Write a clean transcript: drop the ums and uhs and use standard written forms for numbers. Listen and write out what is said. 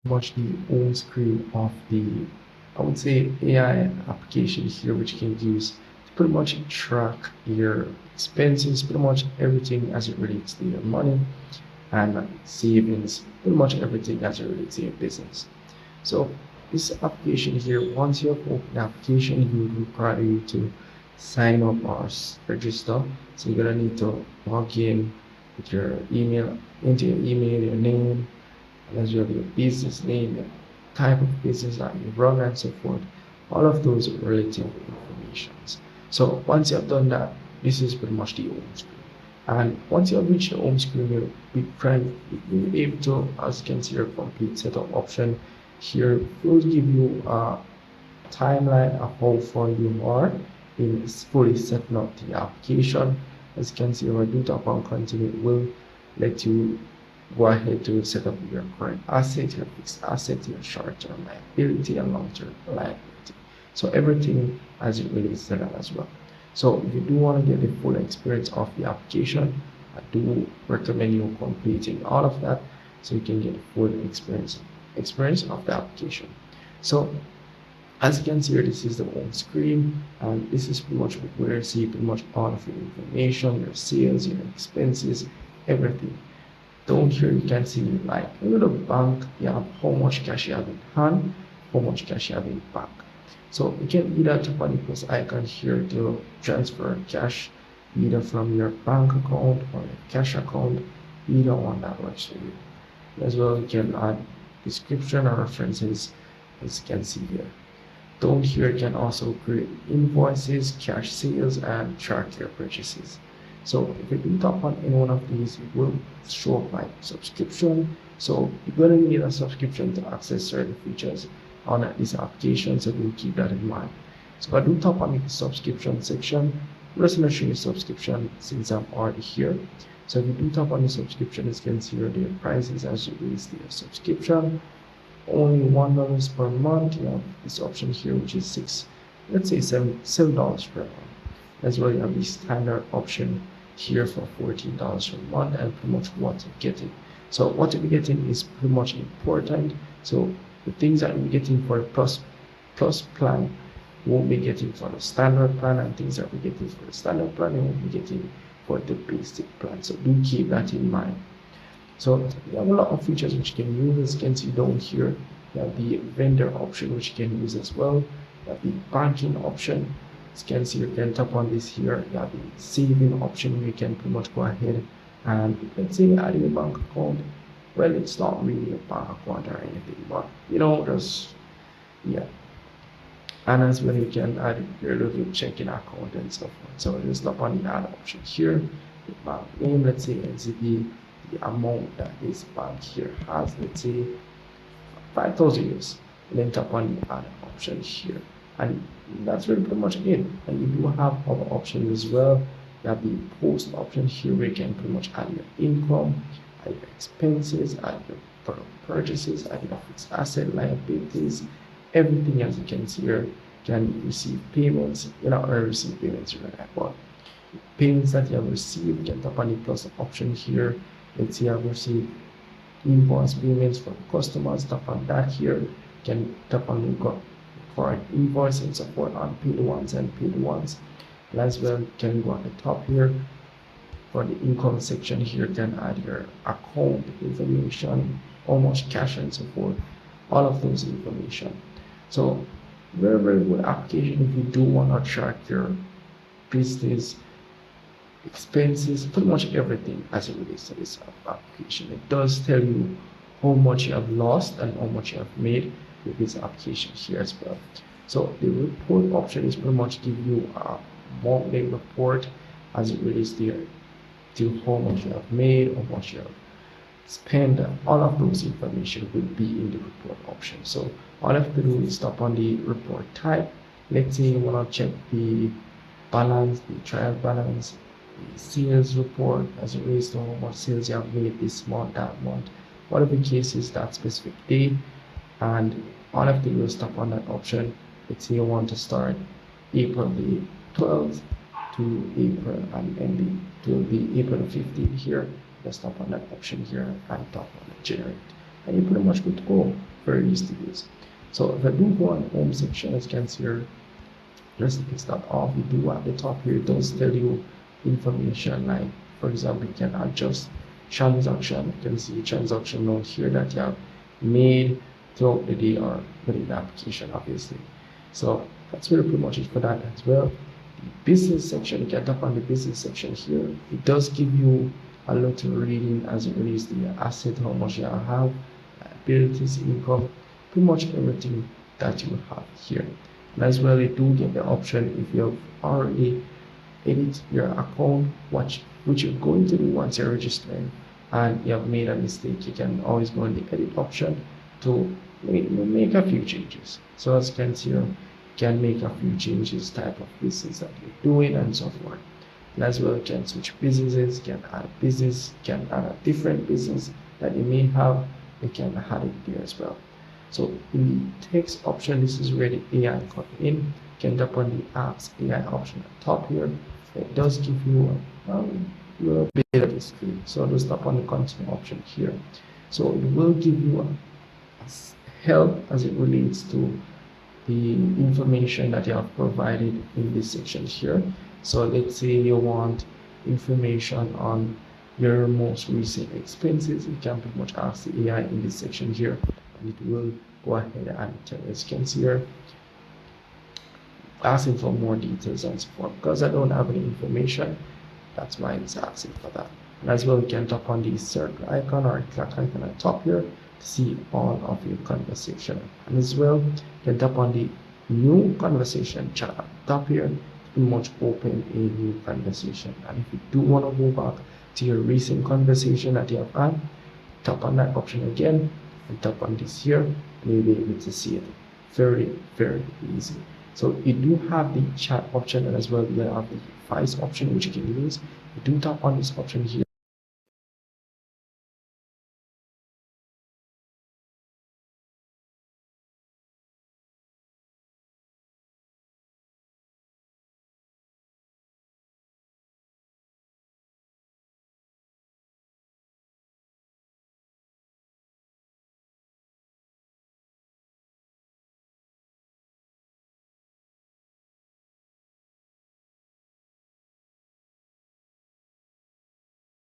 much the home screen of the, I would say, AI application here, which you can use to pretty much track your expenses, pretty much everything as it relates to your money and savings, pretty much everything as it relates to your business. So this application here, once you have opened the application, it will require you to sign up or register. So you're gonna need to log in with your email, into your email, your name, as well your business name, the type of business that you run and so forth, all of those relative informations. So once you have done that, this is pretty much the home screen. And once you have reached the home screen, you'll be able to, as you can see, your complete setup option here will give you a timeline of how far you are in fully setting up the application. As you can see, when I do tap on continue, it will let you go ahead to set up your current asset, your fixed asset, your short-term liability, and long-term liability. So everything as it relates to that as well. So if you do want to get the full experience of the application, I do recommend you completing all of that so you can get the full experience of the application. So as you can see here, this is the home screen, and this is pretty much where you see pretty much all of your information, your sales, your expenses, everything. Down here you can see like a little bank, you have how much cash you have in hand, how much cash you have in bank. So you can either tap on the plus icon here to transfer cash either from your bank account or your cash account, either one that works for you. As well, you can add description or references as you can see here. Down here you can also create invoices, cash sales, and track your purchases. So if you do tap on any one of these, it will show up like subscription. So you're going to need a subscription to access certain features on this application, so do keep that in mind. So if I do tap on the subscription section, I'm just going to show you subscription since I'm already here. So if you do tap on the subscription, as you can see here, their prices as it relates to your subscription. Only $1 per month. You have this option here, which is let's say $7 per month. As well, you have the standard option here for $14 per month, and pretty much what you're getting. So what you're getting is pretty much important. So the things that you're getting for the plus plan you won't be getting for the standard plan, and things that we're getting for the standard plan you won't be getting for the basic plan. So do keep that in mind. So you have a lot of features which you can use. As you can see down here, you have the vendor option which you can use as well. You have the banking option. As you can see, you can tap on this here. You have the saving option where you can pretty much go ahead and let's say add your bank account. Well, it's not really a bank account or anything, but just yeah. And as well, you can add your little checking account and so forth. So just tap on the add option here. The bank name, let's say NCB, the amount that this bank here has, let's say 5,000 euros. And then tap on the add option here. And that's really pretty much it. And you do have other options as well. You have the post option here where you can pretty much add your income, add your expenses, add your product purchases, add your fixed asset liabilities, everything as you can see here. Can receive payments, or receive payments right, but payments that you have received, you can tap on the plus option here. Let's say I've received invoice payments from customers, tap on that here. You can tap on the current invoice and support unpaid ones and paid ones. And as well, you can go on the top here for the income section here, you can add your account information, how much cash and so forth, all of those information. So very, very good application if you do want to track your business expenses, pretty much everything as it relates to this application. It does tell you how much you have lost and how much you have made with this application here as well. So the report option is pretty much give you a monthly report as it relates to how much you have made, how much you have spent. All of those information will be in the report option. So all I have to do is tap on the report type. Let's say you want to check the balance, the trial balance, the sales report as it relates to how much sales you have made this month, that month, whatever the case is that specific day. And all I have to do is tap on that option. Let's say you want to start April the 12th to April and ending to the April 15th here. Just tap on that option here and tap on generate. And you're pretty much good to go. very easy to use. So if I do go on home section, as you can see here, just to start off, we do at the top here, it does tell you information like, for example, you can adjust transaction. You can see transaction note here that you have made throughout the day or within the application, obviously. So that's really pretty much it for that as well. The business section, you can tap on the business section here. It does give you a lot of reading as it relates to your asset, how much you have, liabilities, income, pretty much everything that you have here. And as well, you do get the option if you have already edit your account, which you're going to do once you're registering, and you have made a mistake, you can always go in the edit option to make a few changes. So as you can see here, you can make a few changes, type of business that you're doing and so forth. And as well, you can switch businesses, you can add business, you can add a different business that you may have, you can add it there as well. So in the text option, this is where the AI comes in. You can tap on the Ask AI option at the top here. It does give you a little bit of the screen. So just tap on the continue option here. So it will give you help as it relates to the information that you have provided in this section here. So let's say you want information on your most recent expenses, you can pretty much ask the AI in this section here, and it will go ahead and tell you. As you can see here, asking for more details and so forth. Because I don't have any information, that's why it's asking for that. And as well, you can tap on the circle icon or clock icon at the top here to see all of your conversation. And as well, you can tap on the new conversation chat at the top here to much open a new conversation. And if you do want to go back to your recent conversation that you have had, tap on that option again and tap on this here, and you'll be able to see it. Very, very easy. So you do have the chat option, and as well you have the voice option which you can use. You do tap on this option here